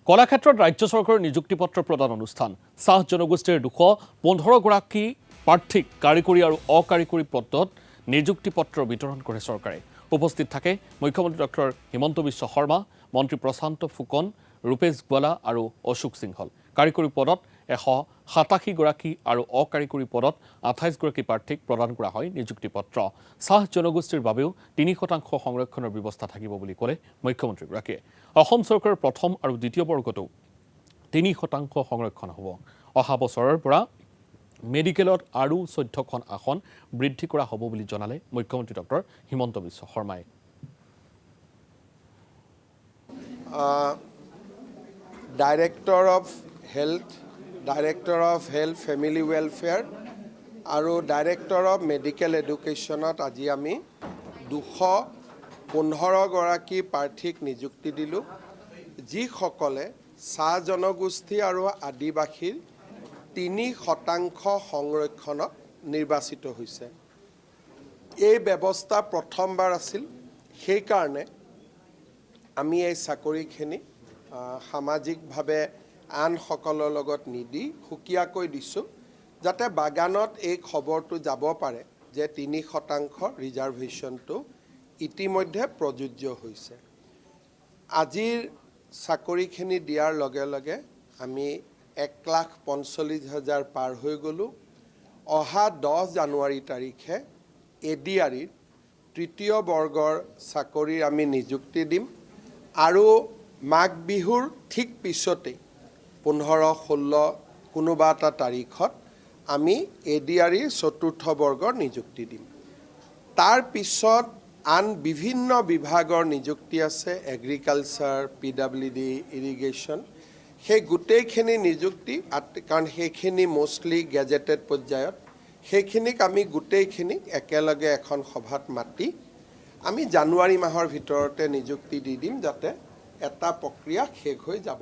কলাক্ষেত্ৰত ৰাজ্য চৰকাৰৰ নিযুক্তিপত্ৰ প্ৰদান অনুষ্ঠান চাহ জনগোষ্ঠীৰ 215 গৰাকী প্ৰাৰ্থীক কাৰিকৰী আৰু অকাৰিকৰী পদত নিযুক্তিপত্ৰ বিতৰণ কৰে চৰকাৰে। উপস্থিত থাকে মুখ্যমন্ত্ৰী ডক্টৰ হিমন্ত বিশ্ব শৰ্মা, মন্ত্ৰী প্ৰশান্ত ফুকন, ৰূপেশ গোৱালা আৰু অশোক সিংহল। কাৰিকৰী পদত 187 গৰাকী আৰু অকাৰিকৰী পদত 28 গৰাকী প্ৰাৰ্থীক প্ৰদান কৰা হয় নিযুক্তিপত্ৰ। চাহ জনগোষ্ঠীৰ বাবেও 3% সংৰক্ষণৰ ব্যৱস্থা থাকিব বুলি ক'লে মুখ্যমন্ত্ৰীগৰাকীয়ে। অসম চৰকাৰৰ প্ৰথম আৰু দ্বিতীয় বৰ্গতো 3% সংৰক্ষণ হ'ব। অহা বছৰৰ পৰা মেডিকেলত আৰু 14খন আসন বৃদ্ধি কৰা হ'ব বুলি জনালে মুখ্যমন্ত্ৰী ডক্টৰ হিমন্ত বিশ্ব শৰ্মাই। Director of health family welfare আৰু ডাইৰেক্টৰ অফ মেডিকেল এডুকেশ্যনত আজি আমি 215 গৰাকী প্ৰাৰ্থীক নিযুক্তি দিলোঁ, যিসকলে চাহ জনগোষ্ঠী আৰু আদিবাসীৰ 3% সংৰক্ষণত নিৰ্বাচিত হৈছে। এই ব্যৱস্থা প্ৰথমবাৰ আছিল, সেইকাৰণে আমি এই চাকৰিখিনি সামাজিকভাৱে আনসকলৰ লগত নিদি সুকীয়াকৈ দিছোঁ, যাতে বাগানত এই খবৰটো যাব পাৰে যে 3% ৰিজাৰ্ভেশ্যনটো ইতিমধ্যে প্ৰযোজ্য হৈছে। আজিৰ চাকৰিখিনি দিয়াৰ লগে লগে আমি 1,45,000 পাৰ হৈ গ'লোঁ। অহা 10 জানুৱাৰী তাৰিখে ADREৰ তৃতীয় বৰ্গৰ চাকৰিৰ আমি নিযুক্তি দিম আৰু মাঘ বিহুৰ ঠিক পিছতেই 15-16 কোনোবা এটা তাৰিখত আমি ADREৰ চতুৰ্থ বৰ্গৰ নিযুক্তি দিম। তাৰ পিছত আন বিভিন্ন বিভাগৰ নিযুক্তি আছে, এগ্ৰিকালচাৰ, PWD, ইৰিগেশ্যন, সেই গোটেইখিনি নিযুক্তি, কাৰণ সেইখিনি মষ্টলি গেজেটেড পৰ্যায়ত, সেইখিনিক আমি গোটেইখিনিক একেলগে এখন সভাত মাতি আমি জানুৱাৰী মাহৰ ভিতৰতে নিযুক্তি দি দিম, যাতে এটা প্ৰক্ৰিয়া শেষ হৈ যাব।